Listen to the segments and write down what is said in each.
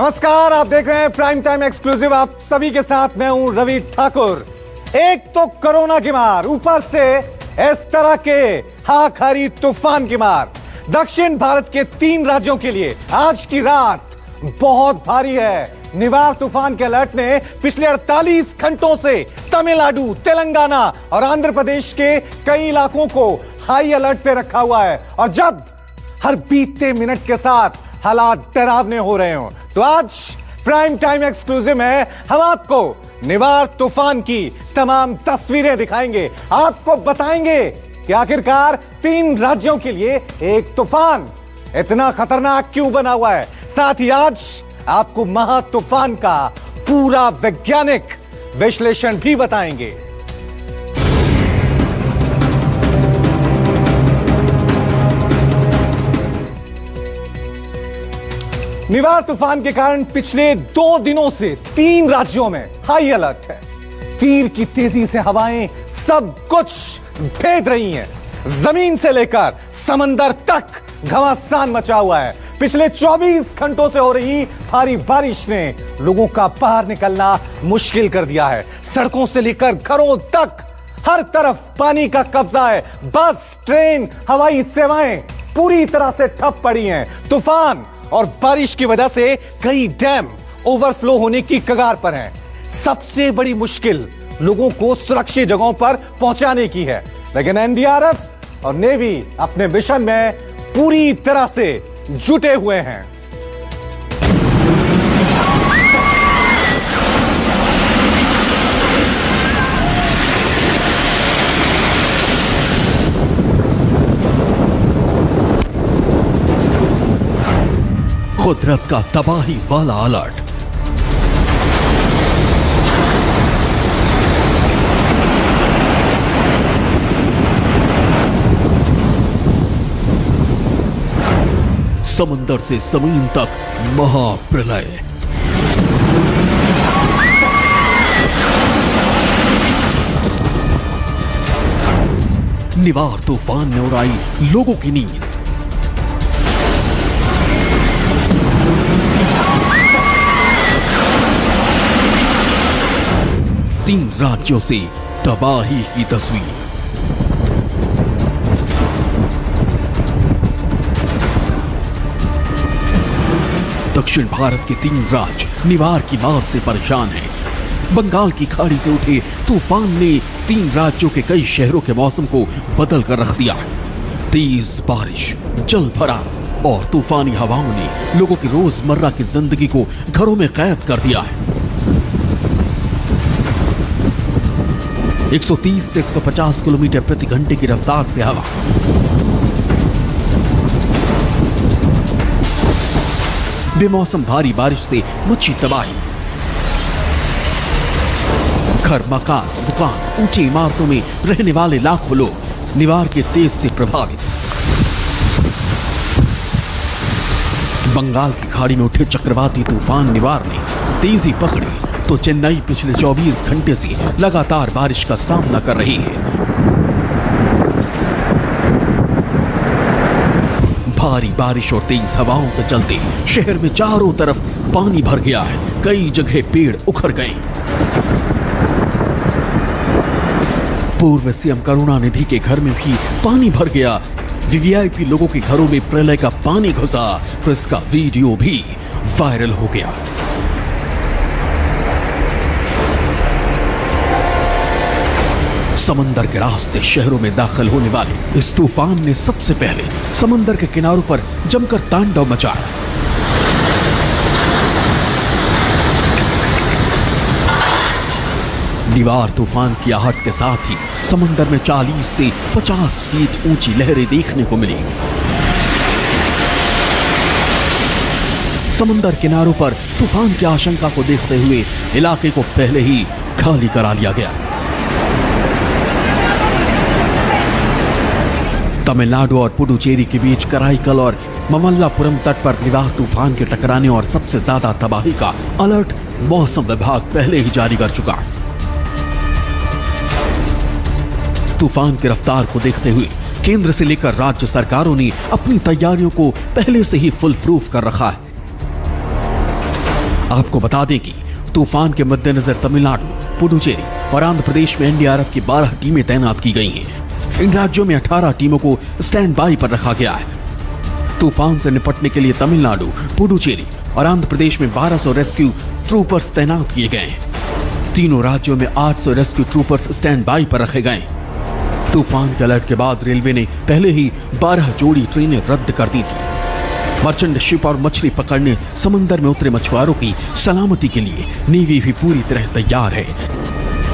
नमस्कार, आप देख रहे हैं प्राइम टाइम एक्सक्लूसिव। आप सभी के साथ मैं हूं रवि ठाकुर। एक तो कोरोना की मार, ऊपर से इस तरह के हाखारी तूफान की मार। दक्षिण भारत के 3 राज्यों के लिए आज की रात बहुत भारी है। निवार तूफान के अलर्ट ने पिछले 48 घंटों से तमिलनाडु, तेलंगाना और आंध्र प्रदेश के कई इलाकों को हाई अलर्ट पे रखा हुआ है। और जब हर बीते मिनट के साथ हालात डरावने हो रहे हो, तो आज प्राइम टाइम एक्सक्लूसिव में हम आपको निवार तूफान की तमाम तस्वीरें दिखाएंगे। आपको बताएंगे कि आखिरकार 3 राज्यों के लिए एक तूफान इतना खतरनाक क्यों बना हुआ है। साथ ही आज आपको महा तूफान का पूरा वैज्ञानिक विश्लेषण भी बताएंगे। निवार तूफान के कारण पिछले 2 दिनों से 3 राज्यों में हाई अलर्ट है। तीर की तेजी से हवाएं सब कुछ भेद रही हैं। जमीन से लेकर समंदर तक घमासान मचा हुआ है। पिछले 24 घंटों से हो रही भारी बारिश ने लोगों का बाहर निकलना मुश्किल कर दिया है। सड़कों से लेकर घरों तक हर तरफ पानी का कब्जा है। बस, ट्रेन, हवाई सेवाएं पूरी तरह से ठप पड़ी हैं। तूफान और बारिश की वजह से कई डैम ओवरफ्लो होने की कगार पर हैं। सबसे बड़ी मुश्किल लोगों को सुरक्षित जगहों पर पहुंचाने की है, लेकिन एनडीआरएफ और नेवी अपने मिशन में पूरी तरह से जुटे हुए हैं। कुदरत का तबाही वाला अलर्ट। समंदर से जमीन तक महाप्रलय। निवार तूफान ने उड़ाई लोगों की नींद। तीन राज्यों से तबाही की तस्वीर। दक्षिण भारत के 3 राज्य निवार की मार से परेशान हैं। बंगाल की खाड़ी से उठे तूफान ने 3 राज्यों के कई शहरों के मौसम को बदल कर रख दिया। तेज बारिश, जल भराव और तूफानी हवाओं ने लोगों की रोजमर्रा की जिंदगी को घरों में कैद कर दिया है। 130 से 150 किलोमीटर प्रति घंटे की रफ्तार से हवा, बेमौसम भारी बारिश से मची तबाही। घर, मकान, दुकान, ऊंची इमारतों में रहने वाले लाखों लोग निवार के तेज से प्रभावित। बंगाल की खाड़ी में उठे चक्रवाती तूफान निवार ने तेजी पकड़ी तो चेन्नई पिछले 24 घंटे से लगातार बारिश का सामना कर रही है। भारी बारिश और तेज हवाओं के चलते शहर में चारों तरफ पानी भर गया है। कई जगह पेड़ उखड़ गए। पूर्व सीएम करुणानिधि के घर में भी पानी भर गया। वीवीआईपी लोगों के घरों में प्रलय का पानी घुसा तो इसका वीडियो भी वायरल हो गया। समंदर के रास्ते शहरों में दाखिल होने वाले इस तूफान ने सबसे पहले समंदर के किनारों पर जमकर तांडव मचाया। निवार तूफान की आहट के साथ ही समंदर में 40 से 50 फीट ऊंची लहरें देखने को मिली। समंदर किनारों पर तूफान की आशंका को देखते हुए इलाके को पहले ही खाली करा लिया गया। तमिलनाडु और पुडुचेरी के बीच कराईकल और ममल्लापुरम तट पर निवार तूफान के टकराने और सबसे ज्यादा तबाही का अलर्ट मौसम विभाग पहले ही जारी कर चुका है। तूफान की रफ्तार को देखते हुए केंद्र से लेकर राज्य सरकारों ने अपनी तैयारियों को पहले से ही फुल प्रूफ कर रखा है। आपको बता दें कि तूफान के मद्देनजर तमिलनाडु, पुडुचेरी और आंध्र प्रदेश में एनडीआरएफ की 12 टीमें तैनात की गई हैं। इन राज्यों में 18 टीमों को स्टैंड बाई पर रखा गया है। तूफान से निपटने के लिए तमिलनाडु, पुडुचेरी और आंध्र प्रदेश में 1200 रेस्क्यू ट्रूपर्स तैनात किए गए हैं। तीनों राज्यों में 800 रेस्क्यू ट्रूपर्स स्टैंड बाई पर रखे गए। तूफान के अलर्ट के बाद रेलवे ने पहले ही 12 जोड़ी ट्रेनें रद्द कर दी थी। मर्चेंट शिप और मछली पकड़ने समंदर में उतरे मछुआरों की सलामती के लिए नेवी भी पूरी तरह तैयार है।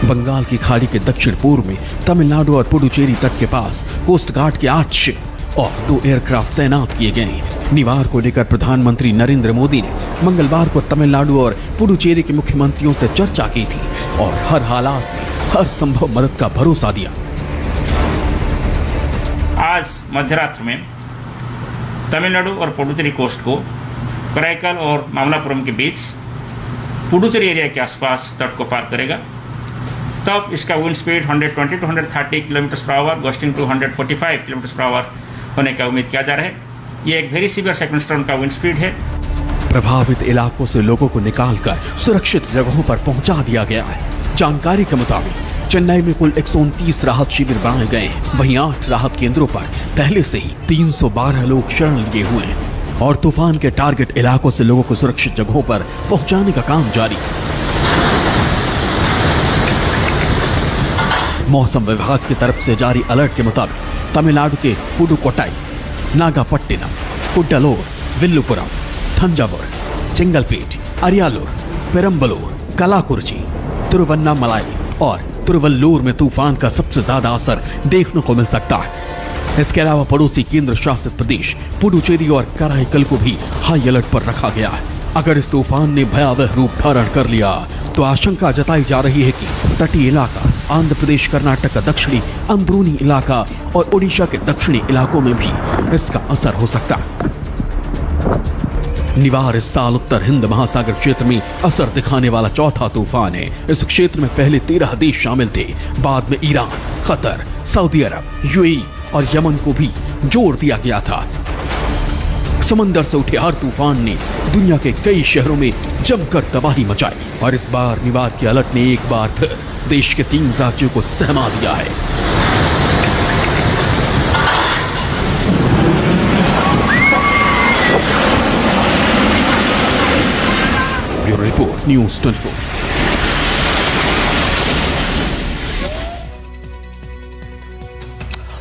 बंगाल की खाड़ी के दक्षिण पूर्व में तमिलनाडु और पुडुचेरी तट के पास कोस्ट गार्ड के 8 शिप और 2 एयरक्राफ्ट तैनात किए गए हैं। निवार को लेकर प्रधानमंत्री नरेंद्र मोदी ने मंगलवार को तमिलनाडु और पुडुचेरी के मुख्यमंत्रियों से चर्चा की थी और हर हालात में हर संभव मदद का भरोसा दिया। आज मध्यरात्र में तमिलनाडु और पुडुचेरी कोस्ट को कराईकल और मामलापुरम के बीच पुडुचेरी एरिया के आसपास तट को पार करेगा। तब इसका wind speed 120 to 130 kilometre per hour, gusting to 145 kilometre per hour होने का उम्मीद किया जा रहा है। ये एक वेरी सीवियर साइक्लोन स्टॉर्म का विंड स्पीड है। प्रभावित इलाकों से लोगों को निकालकर सुरक्षित जगहों पर पहुंचा दिया गया है। जानकारी के मुताबिक चेन्नई में कुल 129 राहत शिविर बनाए गए हैं। वहीं 8 राहत केंद्रों पर पहले से ही 312 लोग शरण लिए हुए हैं और तूफान के टारगेट इलाकों से लोगों को सुरक्षित जगहों पर पहुंचाने का काम जारी है। मौसम विभाग की तरफ से जारी अलर्ट के मुताबिक तमिलनाडु के पुडुकोट्टाई, नागापट्टिनम, कुड्डलोर, विल्लुपुरम, थंजावुर, चिंगलपेट, अरियालूर, पेरम्बलूर, कलाकुर्ची, तिरुवन्नामलाई और तिरुवल्लूर में तूफान का सबसे ज्यादा असर देखने को मिल सकता है। इसके अलावा पड़ोसी केंद्र शासित प्रदेश पुडुचेरी और कराईकल को भी हाई अलर्ट पर रखा गया है। अगर इस तूफान ने भयावह रूप धारण कर लिया तो आशंका जताई जा रही है कि तटीय इलाका, आंध्र प्रदेश, कर्नाटक का दक्षिणी अंदरूनी इलाका और ओडिशा के दक्षिणी इलाकों में भी इसका असर हो सकता है। निवार इस साल उत्तर हिंद महासागर क्षेत्र में असर दिखाने वाला चौथा तूफान है। इस क्षेत्र में पहले 13 देश शामिल थे। बाद में ईरान, कतर, सऊदी अरब, यूएई और यमन को भी जोड़ दिया गया था। समंदर से उठे हर तूफान ने दुनिया के कई शहरों में जमकर तबाही मचाई और इस बार निवार के अलर्ट ने एक बार फिर देश के 3 राज्यों को सहमा दिया है। Bureau report, news 24।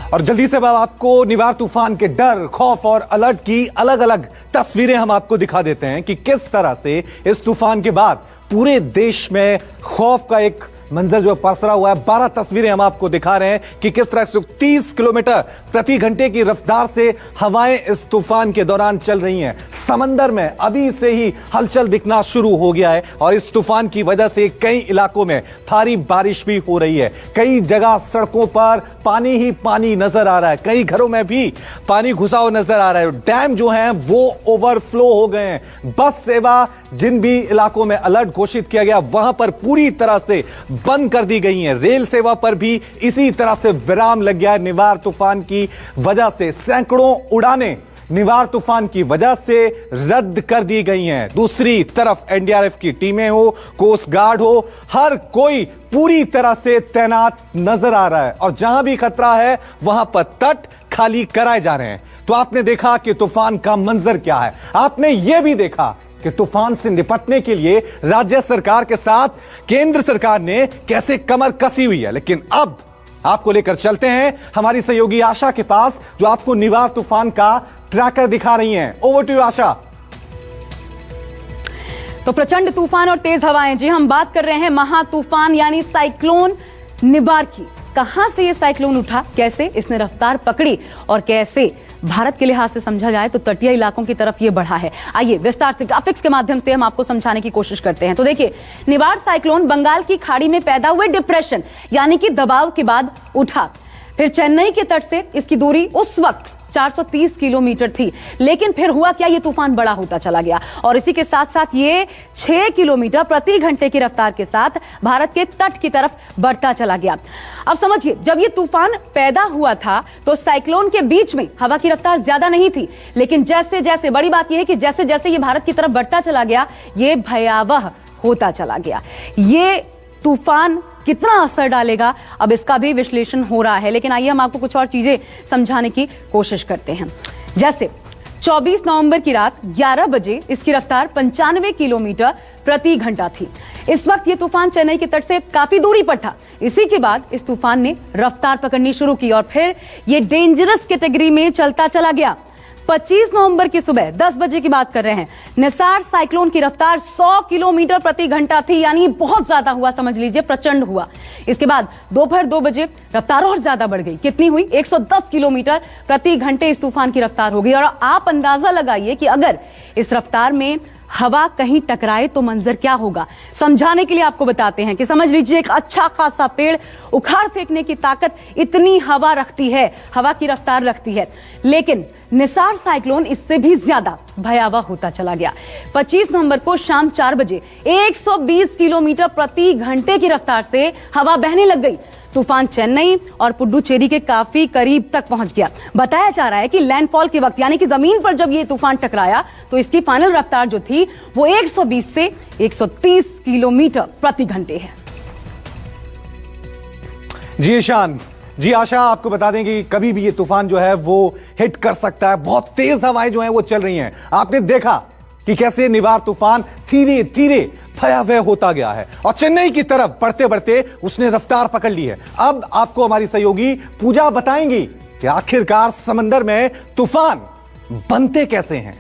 और जल्दी से अब आपको निवार तूफान के डर, खौफ और अलर्ट की अलग अलग तस्वीरें हम आपको दिखा देते हैं कि किस तरह से इस तूफान के बाद पूरे देश में खौफ का एक मंजर जो पसरा हुआ है। 12 तस्वीरें हम आपको दिखा रहे हैं कि किस तरह से 30 किलोमीटर प्रति घंटे की रफ्तार से हवाएं इस तूफान के दौरान चल रही हैं। समंदर में अभी से ही हलचल दिखना शुरू हो गया है और इस तूफान की वजह से कई इलाकों में भारी बारिश भी हो रही है। कई जगह सड़कों पर पानी ही पानी नजर आ रहा है, कई घरों में भी पानी घुसा हुआ नजर आ रहा है। डैम जो हैं वो ओवरफ्लो हो गए हैं। बस सेवा जिन भी इलाकों में अलर्ट घोषित किया गया वहां पर पूरी तरह से बंद कर दी गई हैं। रेल सेवा पर भी इसी तरह से विराम लग गया है। निवार तूफान की वजह से सैकड़ों उड़ानें निवार तूफान की वजह से रद्द कर दी गई हैं। दूसरी तरफ एनडीआरएफ की टीमें हो, कोस्ट गार्ड हो, हर कोई पूरी तरह से तैनात नजर आ रहा है और जहां भी खतरा है वहां पर तट खाली कराए जा रहे हैं। तो आपने देखा कि तूफान का मंजर क्या है। आपने यह भी देखा कि तूफान से निपटने के लिए राज्य सरकार के साथ केंद्र सरकार ने कैसे कमर कसी हुई है। लेकिन अब आपको लेकर चलते हैं हमारी सहयोगी आशा के पास जो आपको निवार तूफान का ट्रैकर दिखा रही हैं। ओवर टू यू आशा। तो प्रचंड तूफान और तेज हवाएं, जी हम बात कर रहे हैं महा तूफान यानी साइक्लोन निवार की। कहां से यह साइक्लोन उठा, कैसे इसने रफ्तार पकड़ी और कैसे भारत के लिहाज से समझा जाए तो तटीय इलाकों की तरफ ये बढ़ा है। आइए विस्तार से ग्राफिक्स के माध्यम से हम आपको समझाने की कोशिश करते हैं। तो देखिए, निवार साइक्लोन बंगाल की खाड़ी में पैदा हुए डिप्रेशन यानी कि दबाव के बाद उठा। फिर चेन्नई के तट से इसकी दूरी उस वक्त 430 किलोमीटर थी। लेकिन फिर हुआ क्या, ये तूफान बड़ा होता चला गया और इसी के साथ साथ ये 6 किलोमीटर प्रति घंटे की रफ्तार के साथ भारत के तट की तरफ बढ़ता चला गया। अब समझिए, जब ये तूफान पैदा हुआ था तो साइक्लोन के बीच में हवा की रफ्तार ज्यादा नहीं थी, लेकिन जैसे जैसे, बड़ी बात यह है कि जैसे जैसे ये भारत की तरफ बढ़ता चला गया, ये भयावह होता चला गया। ये तूफान कितना असर डालेगा, अब इसका भी विश्लेषण हो रहा है। लेकिन आइए हम आपको कुछ और चीजें समझाने की कोशिश करते हैं। जैसे 24 नवंबर की रात 11 बजे इसकी रफ्तार 95 किलोमीटर प्रति घंटा थी। इस वक्त ये तूफान चेन्नई के तट से काफी दूरी पर था। इसी के बाद इस तूफान ने रफ्तार पकड़नी शुरू की और फिर ये डेंजरस कैटेगरी में चलता चला गया। 25 नवंबर की सुबह 10 बजे की बात कर रहे हैं, निसार साइक्लोन की रफ्तार 100 किलोमीटर प्रति घंटा थी, यानी बहुत ज्यादा हुआ, समझ लीजिए प्रचंड हुआ। इसके बाद दोपहर 2 बजे रफ्तार और ज्यादा बढ़ गई। कितनी हुई? 110 किलोमीटर प्रति घंटे इस तूफान की रफ्तार हो गई। और आप अंदाजा लगाइए कि अगर इस रफ्तार में हवा कहीं टकराए तो मंजर क्या होगा। समझाने के लिए आपको बताते हैं कि समझ लीजिए एक अच्छा खासा पेड़ उखाड़ फेंकने की ताकत इतनी हवा रखती है, हवा की रफ्तार रखती है। लेकिन निसार साइक्लोन इससे भी ज्यादा भयावह होता चला गया। 25 नवंबर को शाम 4 बजे 120 किलोमीटर प्रति घंटे की रफ्तार से हवा बहने लग गई। तूफान चेन्नई और पुडुचेरी के काफी करीब तक पहुंच गया। बताया जा रहा है कि लैंडफॉल के वक्त, यानी कि जमीन पर जब ये तूफान टकराया तो इसकी फाइनल रफ्तार जो थी वो 120 से 130 किलोमीटर प्रति घंटे है। जी ईशान, जी आशा, आपको बता दें कि कभी भी ये तूफान जो है वो हिट कर सकता है। बहुत तेज हवाएं जो हैं वो चल रही हैं। आपने देखा कि कैसे निवार तूफान धीरे धीरे भयावह होता गया है और चेन्नई की तरफ बढ़ते बढ़ते उसने रफ्तार पकड़ ली है। अब आपको हमारी सहयोगी पूजा बताएंगी कि आखिरकार समंदर में तूफान बनते कैसे हैं।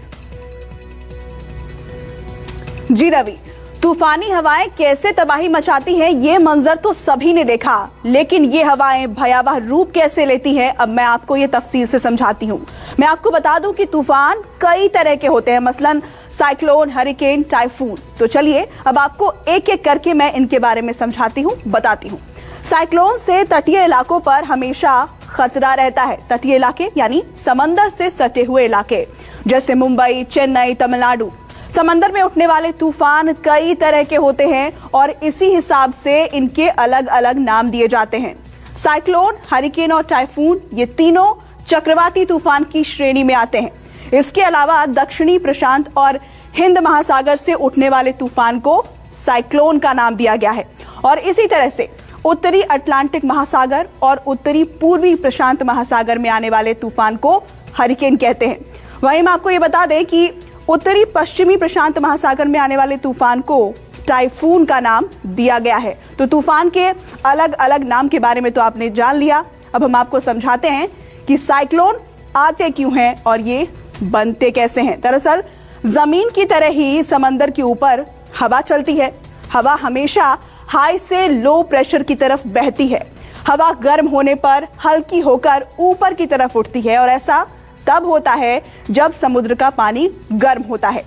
जी रवि, तूफानी हवाएं कैसे तबाही मचाती हैं, ये मंजर तो सभी ने देखा, लेकिन ये हवाएं भयावह रूप कैसे लेती हैं, अब मैं आपको ये तफसील से समझाती हूँ। मैं आपको बता दूं कि तूफान कई तरह के होते हैं, मसलन साइक्लोन, हरिकेन, टाइफून। तो चलिए अब आपको एक एक करके मैं इनके बारे में समझाती हूँ, बताती हूँ। साइक्लोन से तटीय इलाकों पर हमेशा खतरा रहता है। तटीय इलाके यानी समंदर से सटे हुए इलाके, जैसे मुंबई, चेन्नई, तमिलनाडु। समंदर में उठने वाले तूफान कई तरह के होते हैं और इसी हिसाब से इनके अलग अलग नाम दिए जाते हैं। साइक्लोन, हरिकेन और टाइफून, ये तीनों चक्रवाती तूफान की श्रेणी में आते हैं। इसके अलावा दक्षिणी प्रशांत और हिंद महासागर से उठने वाले तूफान को साइक्लोन का नाम दिया गया है और इसी तरह से उत्तरी अटलांटिक महासागर और उत्तरी पूर्वी प्रशांत महासागर में आने वाले तूफान को हरिकेन कहते हैं। वहीं मैं आपको ये बता दें कि उत्तरी पश्चिमी प्रशांत महासागर में आने वाले तूफान को टाइफून का नाम दिया गया है। तो तूफान के अलग अलग नाम के बारे में तो आपने जान लिया। अब हम आपको समझाते हैं कि साइक्लोन आते क्यों हैं और ये बनते कैसे हैं। दरअसल जमीन की तरह ही समंदर के ऊपर हवा चलती है। हवा हमेशा हाई से लो प्रेशर की तरफ बहती है। हवा गर्म होने पर हल्की होकर ऊपर की तरफ उठती है और ऐसा तब होता है जब समुद्र का पानी गर्म होता है।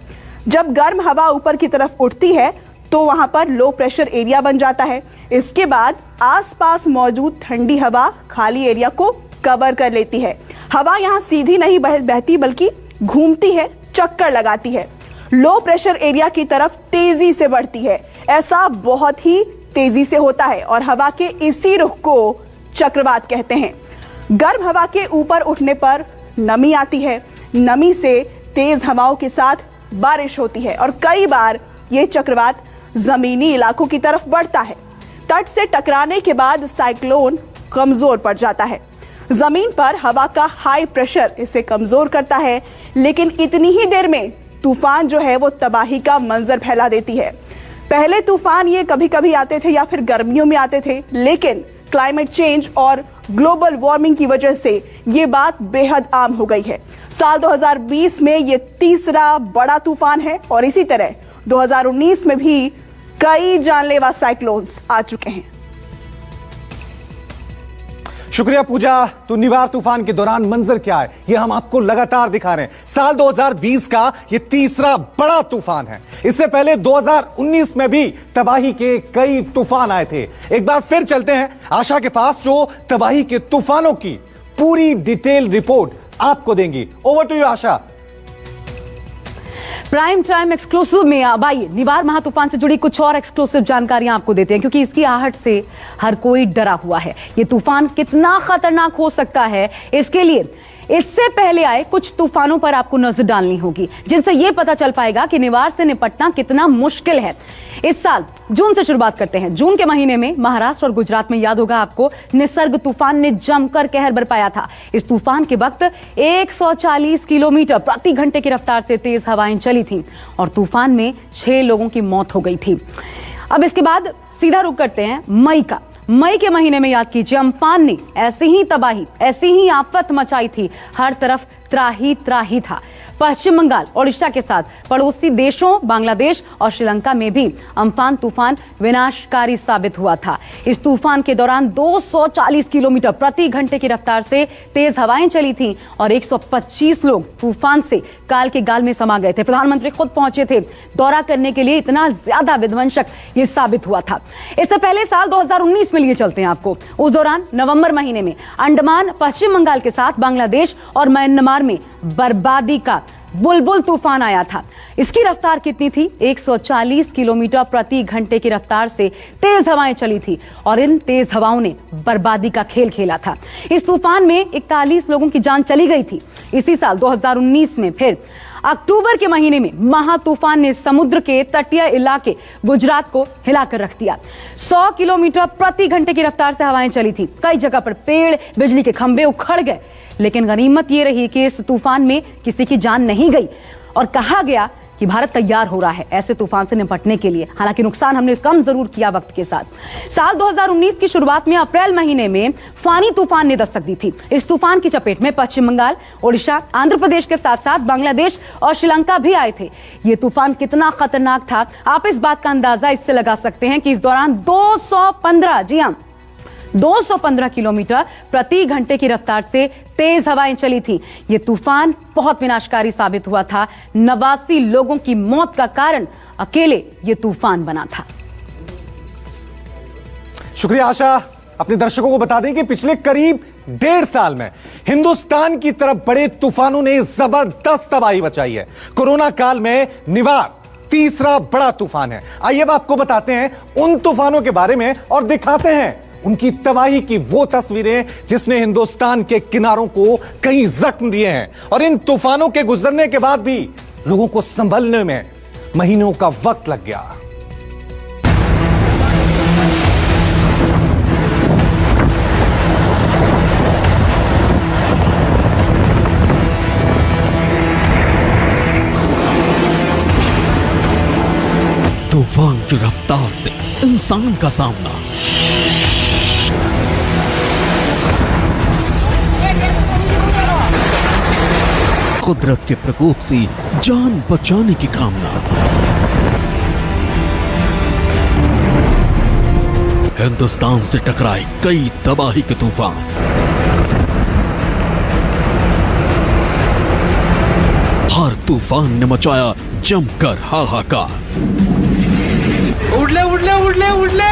जब गर्म हवा ऊपर की तरफ उठती है तो वहां पर लो प्रेशर एरिया बन जाता है। इसके बाद आसपास मौजूद ठंडी हवा खाली एरिया को कवर कर लेती है। हवा यहाँ सीधी नहीं बहती बल्कि घूमती है, चक्कर लगाती है, लो प्रेशर एरिया की तरफ तेजी से बढ़ती है। ऐसा बहुत ही तेजी से होता है और हवा के इसी रुख को चक्रवात कहते हैं। गर्म हवा के ऊपर उठने पर नमी आती है। नमी से तेज हवाओं के साथ बारिश होती है और कई बार ये चक्रवात जमीनी इलाकों की तरफ बढ़ता है। तट से टकराने के बाद साइक्लोन कमजोर पड़ जाता है। जमीन पर हवा का हाई प्रेशर इसे कमजोर करता है, लेकिन इतनी ही देर में तूफान जो है वो तबाही का मंजर फैला देती है। पहले तूफान ये कभी कभी आते थे या फिर गर्मियों में आते थे, लेकिन क्लाइमेट चेंज और ग्लोबल वार्मिंग की वजह से ये बात बेहद आम हो गई है। साल 2020 में ये तीसरा बड़ा तूफान है और इसी तरह 2019 में भी कई जानलेवा साइक्लोन्स आ चुके हैं। शुक्रिया पूजा। तो निवार तूफान के दौरान मंजर क्या है ये हम आपको लगातार दिखा रहे हैं। साल 2020 का ये तीसरा बड़ा तूफान है। इससे पहले 2019 में भी तबाही के कई तूफान आए थे। एक बार फिर चलते हैं आशा के पास जो तबाही के तूफानों की पूरी डिटेल रिपोर्ट आपको देंगी। Over to you Asha. Prime time exclusive में अब आइए निवार महातूफान से जुड़ी कुछ और एक्सक्लूसिव जानकारियां आपको देते हैं, क्योंकि इसकी आहट से हर कोई डरा हुआ है। ये तूफान कितना खतरनाक हो सकता है, इसके लिए इससे पहले आए कुछ तूफानों पर आपको नजर डालनी होगी, जिनसे यह पता चल पाएगा कि निवार से निपटना कितना मुश्किल है। इस साल जून से शुरुआत करते हैं। जून के महीने में महाराष्ट्र और गुजरात में, याद होगा आपको, निसर्ग तूफान ने जमकर कहर बरपाया था। इस तूफान के वक्त 140 किलोमीटर प्रति घंटे की रफ्तार से तेज हवाएं चली थीं और तूफान में 6 लोगों की मौत हो गई थी। अब इसके बाद सीधा रुख करते हैं मई का। मई के महीने में याद कीजिए, अम्फान ने ऐसी ही तबाही, ऐसी ही आफत मचाई थी। हर तरफ त्राही त्राही था। पश्चिम बंगाल, ओडिशा के साथ पड़ोसी देशों बांग्लादेश और श्रीलंका में भी अम्फान तूफान विनाशकारी साबित हुआ था। इस तूफान के दौरान 240 किलोमीटर प्रति घंटे की रफ्तार से तेज हवाएं चली थीं और 125 लोग तूफान से काल के गाल में समा गए थे। प्रधानमंत्री खुद पहुंचे थे दौरा करने के लिए, इतना ज्यादा विध्वंसक ये साबित हुआ था। इससे पहले साल 2019 में लिए चलते हैं आपको। उस दौरान नवंबर महीने में अंडमान, पश्चिम बंगाल के साथ बांग्लादेश और म्यांमार में बर्बादी का बुलबुल तूफान आया था। इसकी रफ्तार कितनी थी? 140 किलोमीटर प्रति घंटे की रफ्तार से तेज हवाएं चली थी और इन तेज हवाओं ने बर्बादी का खेल खेला था। इस तूफान में 41 लोगों की जान चली गई थी। इसी साल 2019 में फिर अक्टूबर के महीने में महातूफान ने समुद्र के तटीय इलाके गुजरात को हिलाकर रख दिया। 100 किलोमीटर प्रति घंटे की रफ्तार से हवाएं चली थी। कई जगह पर पेड़, बिजली के खंभे उखड़ गए, लेकिन गनीमत यह रही कि इस तूफान में किसी की जान नहीं गई और कहा गया कि भारत तैयार हो रहा है ऐसे तूफान से निपटने के लिए। हालांकि नुकसान हमने कम जरूर किया वक्त के साथ। साल 2019 की शुरुआत में अप्रैल महीने में फानी तूफान ने दस्तक दी थी। इस तूफान की चपेट में पश्चिम बंगाल, ओडिशा, आंध्र प्रदेश के साथ साथ बांग्लादेश और श्रीलंका भी आए थे। ये तूफान कितना खतरनाक था, आप इस बात का अंदाजा इससे लगा सकते हैं कि इस दौरान 215, जी हां, 215 किलोमीटर प्रति घंटे की रफ्तार से तेज हवाएं चली थी। यह तूफान बहुत विनाशकारी साबित हुआ था। 89 लोगों की मौत का कारण अकेले यह तूफान बना था। शुक्रिया आशा। अपने दर्शकों को बता दें कि पिछले करीब 1.5 साल में हिंदुस्तान की तरफ बड़े तूफानों ने जबरदस्त तबाही मचाई है। कोरोना काल में निवार तीसरा बड़ा तूफान है। आइए अब आपको बताते हैं उन तूफानों के बारे में और दिखाते हैं उनकी तबाही की वो तस्वीरें जिसने हिंदुस्तान के किनारों को कई जख्म दिए हैं। और इन तूफानों के गुजरने के बाद भी लोगों को संभलने में महीनों का वक्त लग गया। तूफान की रफ्तार से इंसान का सामना, कुदरत के प्रकोप से जान बचाने की कामना। हिंदुस्तान से टकराए कई तबाही के तूफान। हर तूफान ने मचाया जमकर हाहाकार। उड़ले उड़ले उड़ले उड़ले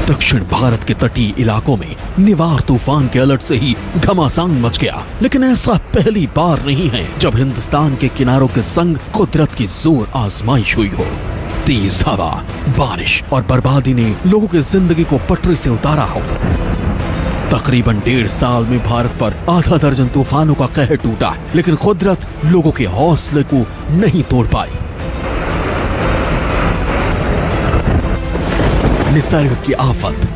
दक्षिण भारत के तटीय इलाकों में निवार तूफान के अलर्ट से ही घमासान मच गया। लेकिन ऐसा पहली बार नहीं है जब हिंदुस्तान के किनारों के संग कुदरत की जोर आजमाइश हुई हो। तेज हवा, बारिश और बर्बादी ने लोगों की जिंदगी को पटरी से उतारा हो। तकरीबन 1.5 साल में भारत पर आधा दर्जन तूफानों का कहर टूटा, लेकिन कुदरत लोगों के हौसले को नहीं तोड़ पाई। निसर्ग की आफत।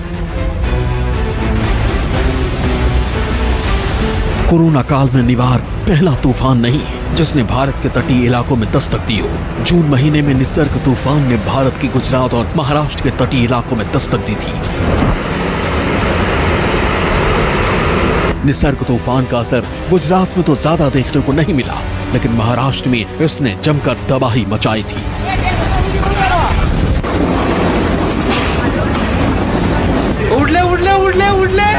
कोरोना काल में निवार पहला तूफान नहीं है जिसने भारत के तटीय इलाकों में दस्तक दी हो। जून महीने में निसर्ग तूफान ने भारत की गुजरात और महाराष्ट्र के तटीय इलाकों में दस्तक दी थी। निसर्ग तूफान का असर गुजरात में तो ज्यादा देखने को नहीं मिला, लेकिन महाराष्ट्र में इसने जमकर तबाही मचाई थी। उड़ले उड़ले उड़ले उड़ले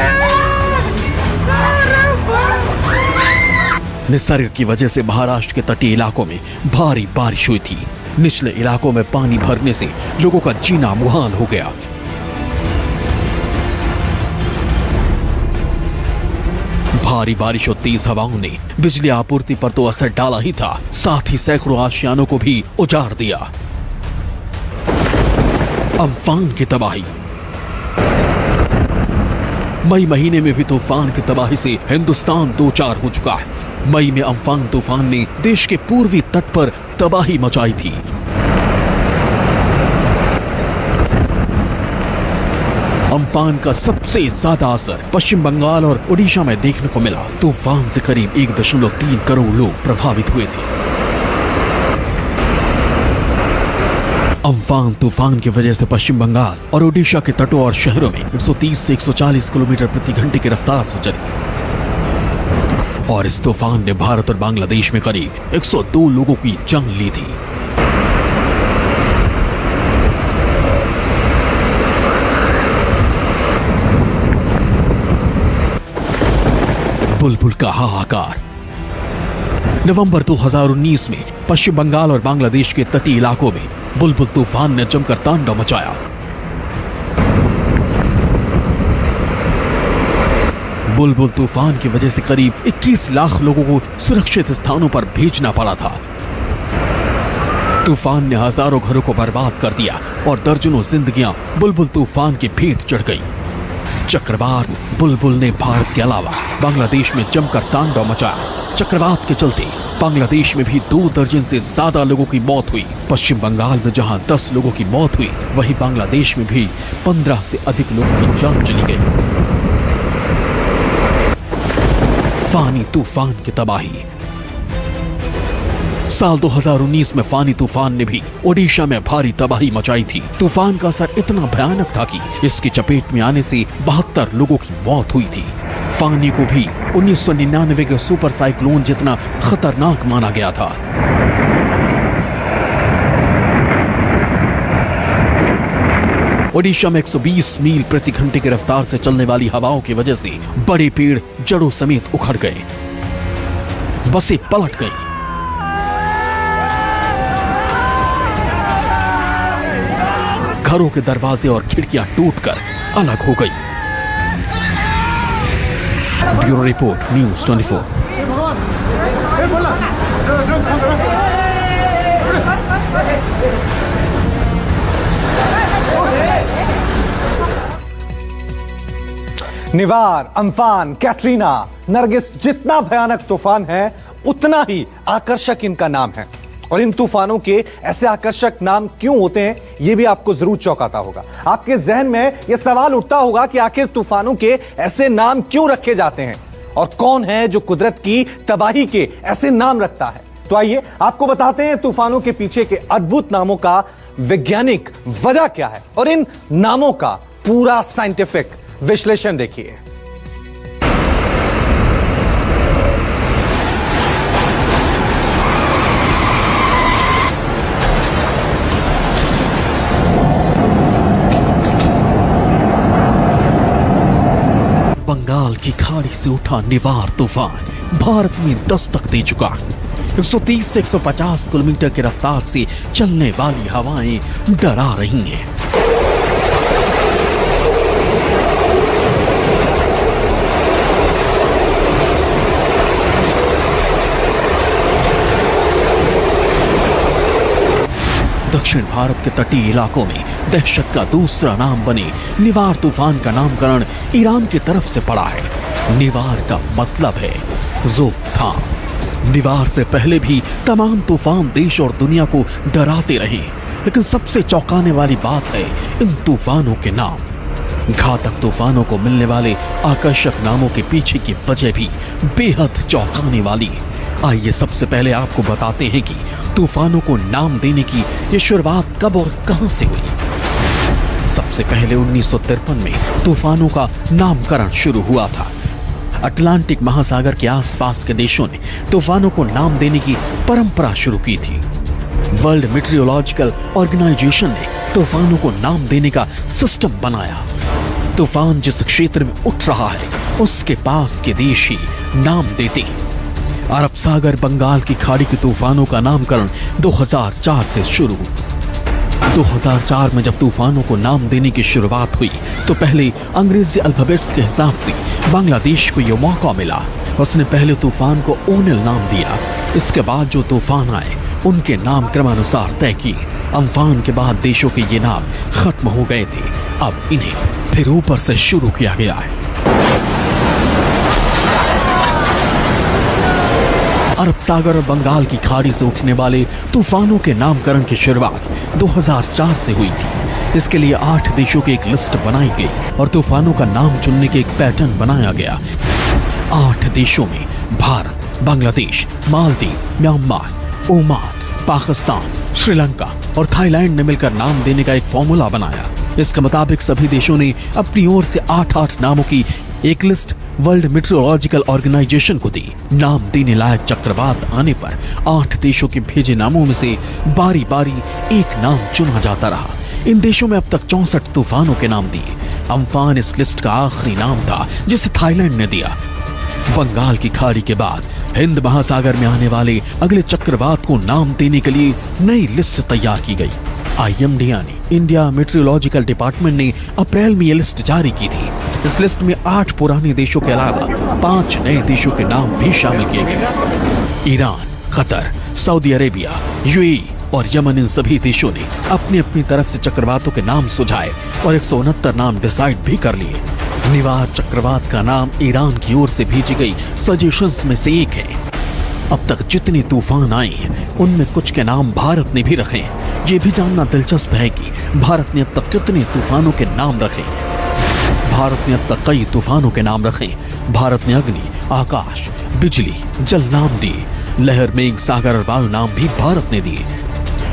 निसर्ग की वजह से महाराष्ट्र के तटीय इलाकों में भारी बारिश हुई थी। निचले इलाकों में पानी भरने से लोगों का जीना मुहाल हो गया। भारी बारिश और तेज हवाओं ने बिजली आपूर्ति पर तो असर डाला ही था, साथ ही सैकड़ों आशियानों को भी उजाड़ दिया। अम्फान की तबाही। मई महीने में भी तूफान की तबाही से हिंदुस्तान दो चार हो चुका है। मई में अम्फान तूफान ने देश के पूर्वी तट पर तबाही मचाई थी। अम्फान का सबसे ज्यादा असर पश्चिम बंगाल और ओडिशा में देखने को मिला। तूफान से करीब 1.3 करोड़ लोग प्रभावित हुए थे। अम्फान तूफान की वजह से पश्चिम बंगाल और ओडिशा के तटों और शहरों में 130 से 140 किलोमीटर प्रति घंटे की रफ्तार से चली और इस तूफान ने भारत और बांग्लादेश में करीब 102 लोगों की जान ली थी। बुलबुल का हाहाकार। नवंबर 2019 में पश्चिम बंगाल और बांग्लादेश के तटीय इलाकों में बुलबुल तूफान ने जमकर तांडव मचाया। बुलबुल तूफान की वजह से करीब 21 लाख लोगों को सुरक्षित स्थानों पर भेजना पड़ा था। तूफान ने हजारों घरों को बर्बाद कर दिया और दर्जनों जिंदगियां बुलबुल तूफान की भेंट चढ़ गई। चक्रवात बुलबुल ने भारत के अलावा बांग्लादेश में जमकर तांडव मचाया। चक्रवात के चलते बांग्लादेश में भी 2 दर्जन से ज्यादा लोगों की मौत हुई। पश्चिम बंगाल में जहां 10 लोगों की मौत हुई, वहीं बांग्लादेश में भी 15 से अधिक लोगों की जान चली गई। फानी तूफान की तबाही। साल 2019 में फानी तूफान ने भी ओडिशा में भारी तबाही मचाई थी। तूफान का असर इतना भयानक था कि इसकी चपेट में आने से 72 लोगों की मौत हुई थी। फानी को भी 1999 के सुपर साइक्लोन जितना खतरनाक माना गया था। ओडिशा में 120 मील प्रति घंटे की रफ्तार से चलने वाली हवाओं की वजह से बड़े पेड़ जड़ों समेत उखड़ गए, बसें पलट गईं। घरों के दरवाजे और खिड़कियां टूटकर अलग हो गई। Bureau report, news 24। निवार, अम्फान, कैटरीना, नरगिस जितना भयानक तूफान है उतना ही आकर्षक इनका नाम है। और इन तूफानों के ऐसे आकर्षक नाम क्यों होते हैं, यह भी आपको जरूर चौंकाता होगा। आपके जहन में यह सवाल उठता होगा कि आखिर तूफानों के ऐसे नाम क्यों रखे जाते हैं और कौन है जो कुदरत की तबाही के ऐसे नाम रखता है। तो आइए आपको बताते हैं तूफानों के पीछे के अद्भुत नामों का वैज्ञानिक वजह क्या है और इन नामों का पूरा साइंटिफिक विश्लेषण देखिए। बंगाल की खाड़ी से उठा निवार तूफान भारत में दस्तक दे चुका। 130 से 150 किलोमीटर की रफ्तार से चलने वाली हवाएं डरा रही हैं। दक्षिण भारत के तटीय इलाकों में दहशत का दूसरा नाम बने निवार तूफान का नामकरण ईरान की तरफ से पड़ा है। निवार का मतलब है रोकथाम। निवार से पहले भी तमाम तूफान देश और दुनिया को डराते रहे, लेकिन सबसे चौंकाने वाली बात है इन तूफानों के नाम। घातक तूफानों को मिलने वाले आकर्षक नामों के पीछे की वजह भी बेहद चौंकाने वाली है। आइए सबसे पहले आपको बताते हैं कि तूफानों को नाम देने की ये शुरुआत कब और कहां से हुई। सबसे पहले 1953 में तूफानों का नामकरण शुरू हुआ था। अटलांटिक महासागर के आसपास के देशों ने तूफानों को नाम देने की परंपरा शुरू की थी। वर्ल्ड मेट्रियोलॉजिकल ऑर्गेनाइजेशन ने तूफानों को नाम देने का सिस्टम बनाया। तूफान जिस क्षेत्र में उठ रहा है उसके पास के देश ही नाम देते हैं। अरब सागर बंगाल की खाड़ी के तूफानों का नामकरण 2004 से शुरू। 2004 में जब तूफानों को नाम देने की शुरुआत हुई तो पहले अंग्रेजी अल्फाबेट्स के हिसाब से बांग्लादेश को यह मौका मिला। उसने पहले तूफान को ओनेल नाम दिया। इसके बाद जो तूफान आए उनके नाम क्रमानुसार तय किए। अम्फान के बाद देशों के ये नाम खत्म हो गए थे, अब इन्हें फिर ऊपर से शुरू किया गया है। अरब सागर और बंगाल की खाड़ी से उठने वाले तूफानों के नामकरण की शुरुआत 2004 से हुई थी। इसके लिए 8 देशों की एक लिस्ट बनाई गई और तूफानों का नाम चुनने के एक पैटर्न बनाया गया। 8 देशों में भारत, बांग्लादेश, मालदीव, म्यांमार, ओमान, पाकिस्तान, श्रीलंका और थाईलैंड ने मिलकर नाम देने का एक फॉर्मूला बनाया। इसके मुताबिक सभी देशों ने अपनी ओर से 8 नामों की एक लिस्ट वर्ल्ड मेट्रोलॉजिकल ऑर्गेनाइजेशन को दी। नाम देने लायक चक्रवात आने पर 8 देशों के भेजे नामों में से बारी बारी एक नाम चुना जाता रहा। इन देशों में अब तक 64 तूफानों के नाम दिए। अम्फान इस लिस्ट का आखिरी नाम था जिसे थाईलैंड ने दिया। बंगाल की खाड़ी के बाद हिंद महासागर में आने वाले अगले चक्रवात को नाम देने के लिए नई लिस्ट तैयार की गई। IMD यानी इंडिया मेट्रोलॉजिकल डिपार्टमेंट ने अप्रैल में यह लिस्ट जारी की थी। इस लिस्ट में 8 पुराने देशों के अलावा 5 नए देशों के नाम भी शामिल किए गए। Iran, Qatar, Saudi Arabia, UAE और यमन, इन सभी देशों ने अपनी अपनी तरफ से चक्रवातों के नाम सुझाए और 169 नाम डिसाइड भी कर लिए। निवार चक्रवात का नाम ईरान की ओर से भेजी गई सजेशंस में से एक है। अब तक जितने तूफान आए हैं उनमें कुछ के नाम भारत ने भी रखे हैं। ये भी जानना दिलचस्प है कि भारत ने अब तक कितने तूफानों के नाम रखे। भारत ने अब तक कई तूफानों के नाम रखे। भारत ने अग्नि, आकाश, बिजली, जल नाम दिए। लहर, मेघ, सागर और वायु नाम भी भारत ने दिए।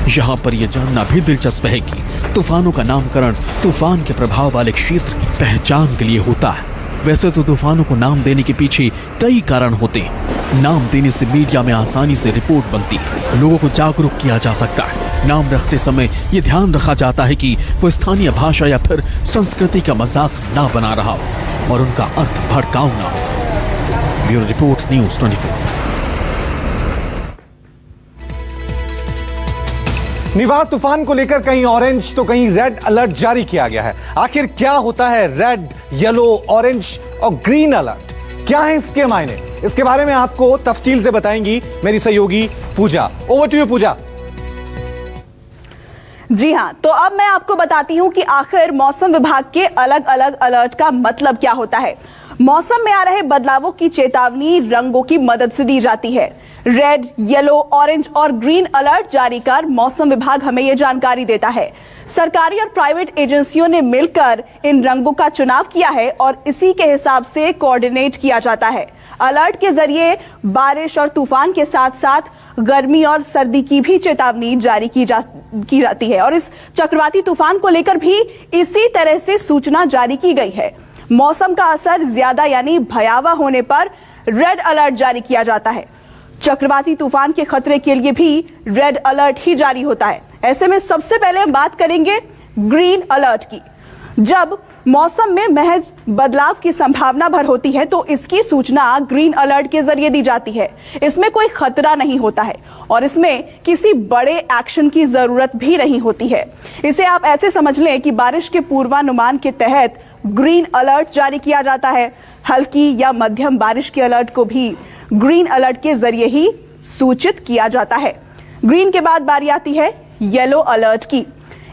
यहाँ पर यह जानना भी दिलचस्प है कि तूफानों का नामकरण तूफान के प्रभाव वाले क्षेत्र की पहचान के लिए होता है। वैसे तो तूफानों को नाम देने के पीछे कई कारण होते हैं। नाम देने से मीडिया में आसानी से रिपोर्ट बनती है, लोगों को जागरूक किया जा सकता है। नाम रखते समय ये ध्यान रखा जाता है कि वो स्थानीय भाषा या फिर संस्कृति का मजाक ना बना रहा हो और उनका अर्थ भड़काऊ ना हो। Bureau report, news 24। निवार तूफान को लेकर कहीं ऑरेंज तो कहीं रेड अलर्ट जारी किया गया है। आखिर क्या होता है रेड, येलो, ऑरेंज और ग्रीन अलर्ट? क्या है इसके मायने? इसके बारे में आपको तफसील से बताएंगी मेरी सहयोगी पूजा। ओवर टू यू पूजा। जी हां, तो अब मैं आपको बताती हूं कि आखिर मौसम विभाग के अलग अलग अलर्ट का मतलब क्या होता है। मौसम में आ रहे बदलावों की चेतावनी रंगों की मदद से दी जाती है। रेड, येलो, ऑरेंज और ग्रीन अलर्ट जारी कर मौसम विभाग हमें यह जानकारी देता है। सरकारी और प्राइवेट एजेंसियों ने मिलकर इन रंगों का चुनाव किया है और इसी के हिसाब से कोऑर्डिनेट किया जाता है। अलर्ट के जरिए बारिश और तूफान के साथ साथ गर्मी और सर्दी की भी चेतावनी जारी की जाती है और इस चक्रवाती तूफान को लेकर भी इसी तरह से सूचना जारी की गई है। मौसम का असर ज्यादा यानी भयावह होने पर रेड अलर्ट जारी किया जाता है। चक्रवाती तूफान के खतरे के लिए भी रेड अलर्ट ही जारी होता है। ऐसे में सबसे पहले हम बात करेंगे ग्रीन अलर्ट की। जब मौसम में महज बदलाव की संभावना भर होती है तो इसकी सूचना ग्रीन अलर्ट के जरिए दी जाती है। इसमें कोई खतरा नहीं होता है और इसमें किसी बड़े एक्शन की जरूरत भी नहीं होती है। इसे आप ऐसे समझ लें कि बारिश के पूर्वानुमान के तहत ग्रीन अलर्ट जारी किया जाता है। हल्की या मध्यम बारिश के अलर्ट को भी ग्रीन अलर्ट के जरिए ही सूचित किया जाता है। ग्रीन के बाद बारी आती है येलो अलर्ट की।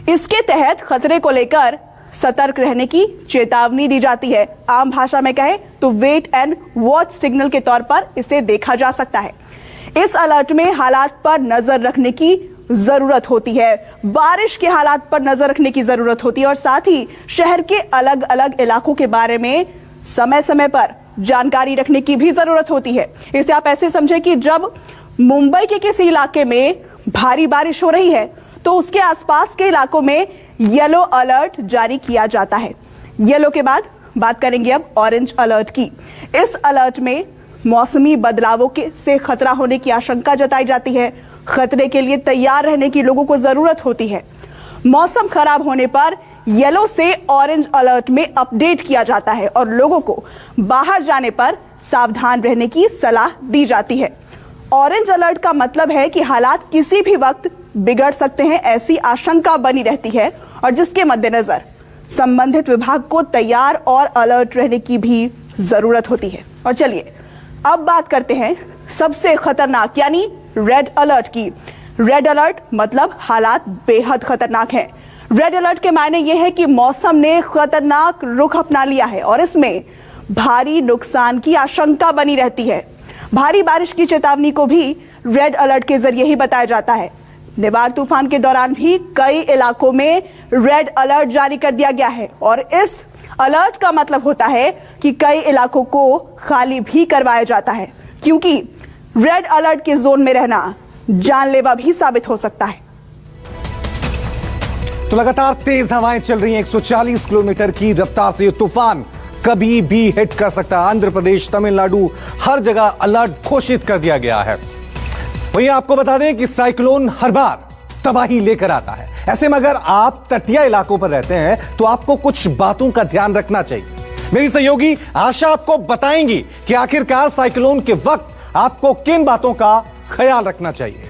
इसके तहत खतरे को लेकर सतर्क रहने की चेतावनी दी जाती है। आम भाषा में कहें तो वेट एंड वॉच सिग्नल के तौर पर इसे देखा जा सकता है। इस अलर्ट में हालात पर नजर रखने की जरूरत होती है। बारिश के हालात पर नजर रखने की जरूरत होती है और साथ ही शहर के अलग अलग इलाकों के बारे में समय समय पर जानकारी रखने की भी जरूरत होती है। इसे आप ऐसे समझें कि जब मुंबई के किसी इलाके में भारी बारिश हो रही है तो उसके आसपास के इलाकों में येलो अलर्ट जारी किया जाता है। येलो के बाद बात करेंगे अब ऑरेंज अलर्ट की। इस अलर्ट में मौसमी बदलावों से खतरा होने की आशंका जताई जाती है। खतरे के लिए तैयार रहने की लोगों को जरूरत होती है। मौसम खराब होने पर येलो से ऑरेंज अलर्ट में अपडेट किया जाता है और लोगों को बाहर जाने पर सावधान रहने की सलाह दी जाती है। ऑरेंज अलर्ट का मतलब है कि हालात किसी भी वक्त बिगड़ सकते हैं, ऐसी आशंका बनी रहती है और जिसके मद्देनजर संबंधित विभाग को तैयार और अलर्ट रहने की भी जरूरत होती है। और चलिए अब बात करते हैं सबसे खतरनाक यानी रेड अलर्ट की। रेड अलर्ट मतलब हालात बेहद खतरनाक हैं। रेड अलर्ट के मायने यह है कि मौसम ने खतरनाक रुख अपना लिया है और इसमें भारी नुकसान की आशंका बनी रहती है। भारी बारिश की चेतावनी को भी रेड अलर्ट के जरिए ही बताया जाता है। निवार तूफान के दौरान भी कई इलाकों में रेड अलर्ट जारी कर दिया गया है और इस अलर्ट का मतलब होता है कि कई इलाकों को खाली भी करवाया जाता है, क्योंकि रेड अलर्ट के जोन में रहना जानलेवा भी साबित हो सकता है। तो लगातार तेज हवाएं चल रही हैं, 140 किलोमीटर की रफ्तार से ये तूफान कभी भी हिट कर सकता है। आंध्र प्रदेश, तमिलनाडु, हर जगह अलर्ट घोषित कर दिया गया है। वहीं आपको बता दें कि साइक्लोन हर बार तबाही लेकर आता है। ऐसे में अगर आप तटीय इलाकों पर रहते हैं तो आपको कुछ बातों का ध्यान रखना चाहिए। मेरी सहयोगी आशा आपको बताएंगी कि आखिरकार साइक्लोन के वक्त आपको किन बातों का ख्याल रखना चाहिए।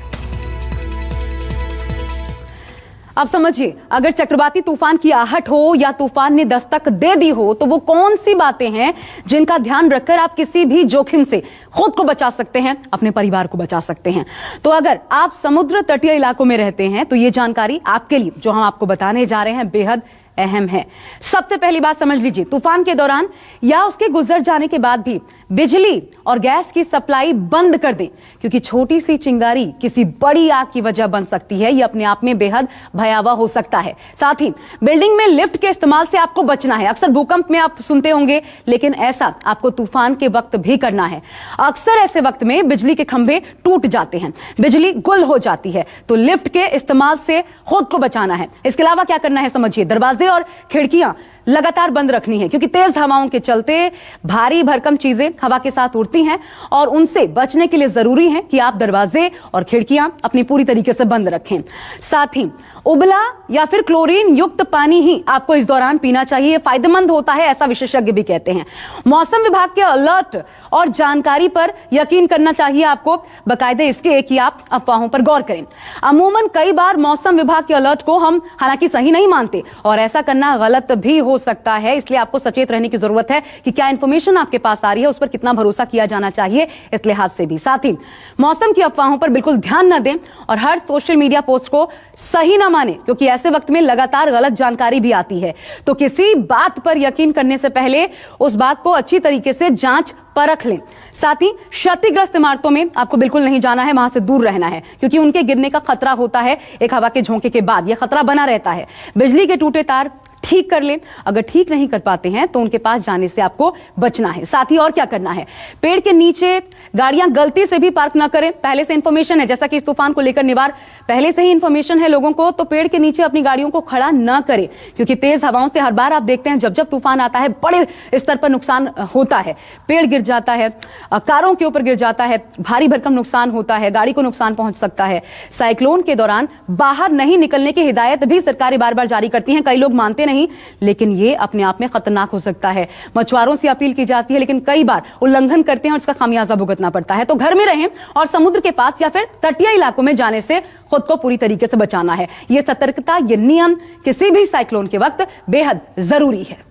अब समझिए, अगर चक्रवाती तूफान की आहट हो या तूफान ने दस्तक दे दी हो तो वो कौन सी बातें हैं जिनका ध्यान रखकर आप किसी भी जोखिम से खुद को बचा सकते हैं, अपने परिवार को बचा सकते हैं। तो अगर आप समुद्र तटीय इलाकों में रहते हैं तो ये जानकारी आपके लिए जो हम आपको बताने जा रहे हैं बेहद अहम है। सबसे पहली बात समझ लीजिए, तूफान के दौरान या उसके गुजर जाने के बाद भी बिजली और गैस की सप्लाई बंद कर दें, क्योंकि छोटी सी चिंगारी किसी बड़ी आग की वजह बन सकती है। यह अपने आप में बेहद भयावह हो सकता है। साथ ही बिल्डिंग में लिफ्ट के इस्तेमाल से आपको बचना है। अक्सर भूकंप में आप सुनते होंगे, लेकिन ऐसा आपको तूफान के वक्त भी करना है। अक्सर ऐसे वक्त में बिजली के खंभे टूट जाते हैं, बिजली गुल हो जाती है, तो लिफ्ट के इस्तेमाल से खुद को बचाना है। इसके अलावा क्या करना है समझिए, दरवाजे और खिड़कियां लगातार बंद रखनी है, क्योंकि तेज हवाओं के चलते भारी भरकम चीजें हवा के साथ उड़ती हैं और उनसे बचने के लिए जरूरी है कि आप दरवाजे और खिड़कियां अपनी पूरी तरीके से बंद रखें। साथ ही उबला या फिर क्लोरीन युक्त पानी ही आपको इस दौरान पीना चाहिए, फायदेमंद होता है, ऐसा विशेषज्ञ भी कहते हैं। मौसम विभाग के अलर्ट और जानकारी पर यकीन करना चाहिए आपको, बकायदे इसके कि आप अफवाहों पर गौर करें। अमूमन कई बार मौसम विभाग के अलर्ट को हम हालांकि सही नहीं मानते और ऐसा करना गलत भी हो सकता है, इसलिए आपको सचेत रहने की जरूरत है कि क्या इंफॉर्मेशन आपके पास आ रही है, उस पर कितना भरोसा किया जाना चाहिए, इस लिहाज से भी। साथ ही मौसम की अफवाहों पर बिल्कुल ध्यान न दें और हर सोशल मीडिया पोस्ट को सही ना माने, क्योंकि ऐसे वक्त में लगातार गलत जानकारी भी आती है। तो किसी बात पर यकीन करने से पहले उस बात को अच्छी तरीके से जांच परख लें। साथ ही क्षतिग्रस्त इमारतों में आपको बिल्कुल नहीं जाना है, वहां से दूर रहना है, क्योंकि उनके गिरने का खतरा होता है। एक हवा के झोंके के बाद यह खतरा बना रहता है। बिजली के टूटे तार ठीक कर लें, अगर ठीक नहीं कर पाते हैं तो उनके पास जाने से आपको बचना है। साथ ही और क्या करना है, पेड़ के नीचे गाड़ियां गलती से भी पार्क ना करें। पहले से इंफॉर्मेशन है, जैसा कि इस तूफान को लेकर निवार पहले से ही इंफॉर्मेशन है लोगों को, तो पेड़ के नीचे अपनी गाड़ियों को खड़ा ना करें, क्योंकि तेज हवाओं से हर बार आप देखते हैं जब जब तूफान आता है बड़े स्तर पर नुकसान होता है। पेड़ गिर जाता है, कारों के ऊपर गिर जाता है, भारी भरकम नुकसान होता है, गाड़ी को नुकसान पहुंच सकता है। साइक्लोन के दौरान बाहर नहीं निकलने की हिदायत भी सरकारें बार बार जारी करती हैं, कई लोग मानते नहीं, लेकिन ये अपने आप में खतरनाक हो सकता है। मछुआरों से अपील की जाती है, लेकिन कई बार उल्लंघन करते हैं और इसका खामियाजा भुगतना पड़ता है। तो घर में रहें और समुद्र के पास या फिर तटीय इलाकों में जाने से खुद को पूरी तरीके से बचाना है। ये सतर्कता, ये नियम किसी भी साइक्लोन के वक्त बेहद जरूरी है।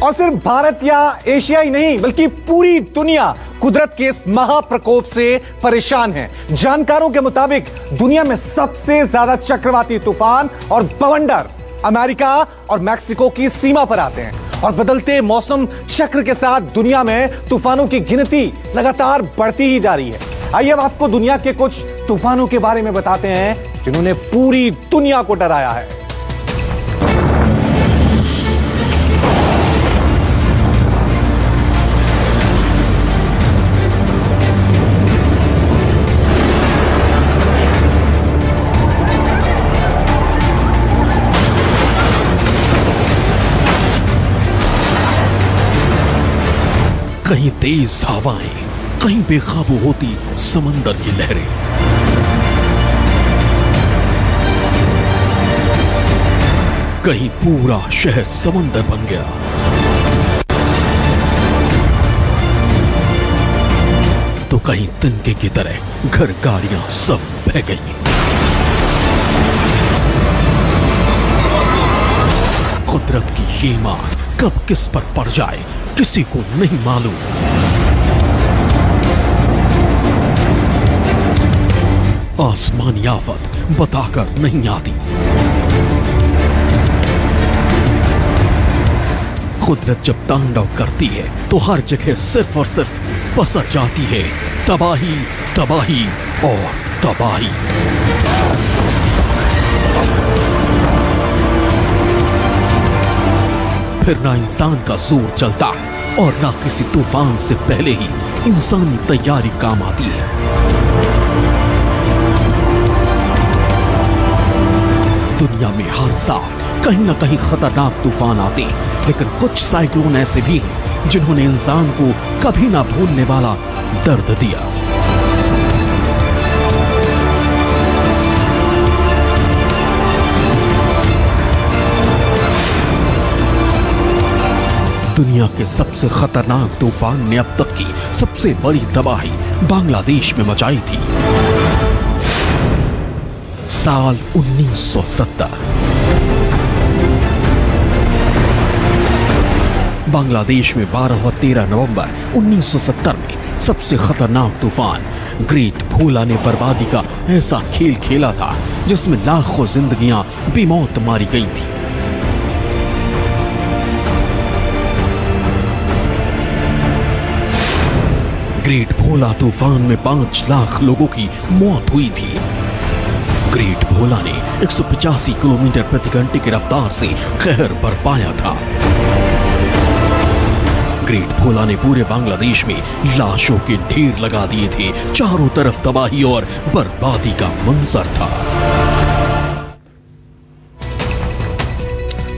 और सिर्फ भारत या एशिया ही नहीं, बल्कि पूरी दुनिया कुदरत के इस महाप्रकोप से परेशान है। जानकारों के मुताबिक दुनिया में सबसे ज्यादा चक्रवाती तूफान और बवंडर अमेरिका और मैक्सिको की सीमा पर आते हैं और बदलते मौसम चक्र के साथ दुनिया में तूफानों की गिनती लगातार बढ़ती ही जा रही है। आइए अब आपको दुनिया के कुछ तूफानों के बारे में बताते हैं जिन्होंने पूरी दुनिया को डराया है। कहीं तेज हवाएं, कहीं बेकाबू होती समंदर की लहरें। कहीं पूरा शहर समंदर बन गया। कहीं तिनके की तरह घर गाड़ियां सब बह गई। कुदरत की ये मार कब किस पर पड़ जाए किसी को नहीं मालूम। आसमानी आफत बताकर नहीं आती। कुदरत जब तांडव करती है तो हर जगह सिर्फ और सिर्फ पसर जाती है तबाही, तबाही और तबाही। फिर ना इंसान का जोर चलता और ना किसी तूफान से पहले ही इंसानी तैयारी काम आती है। दुनिया में हर साल कहीं ना कहीं खतरनाक तूफान आते हैं, लेकिन कुछ साइक्लोन ऐसे भी हैं जिन्होंने इंसान को कभी ना भूलने वाला दर्द दिया। दुनिया के सबसे खतरनाक तूफान ने अब तक की सबसे बड़ी तबाही बांग्लादेश में मचाई थी। साल 1970 बांग्लादेश में 12 और 13 नवंबर 1970 में सबसे खतरनाक तूफान ग्रेट भोला ने बर्बादी का ऐसा खेल खेला था जिसमें लाखों जिंदगियां बेमौत मारी गई थी। ग्रेट भोला तूफान में 5 लाख लोगों की मौत हुई थी। ग्रेट भोला ने 185 किलोमीटर प्रति घंटे की रफ्तार से कहर बरपाया था। ग्रेट भोला ने पूरे बांग्लादेश में लाशों के ढेर लगा दिए थे। चारों तरफ तबाही और बर्बादी का मंजर था।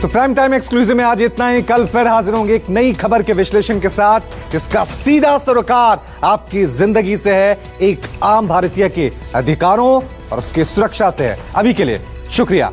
तो प्राइम टाइम एक्सक्लूसिव में आज इतना ही। कल फिर हाजिर होंगे एक नई खबर के विश्लेषण के साथ जिसका सीधा सरोकार आपकी जिंदगी से है, एक आम भारतीय के अधिकारों और उसकी सुरक्षा से है। अभी के लिए शुक्रिया।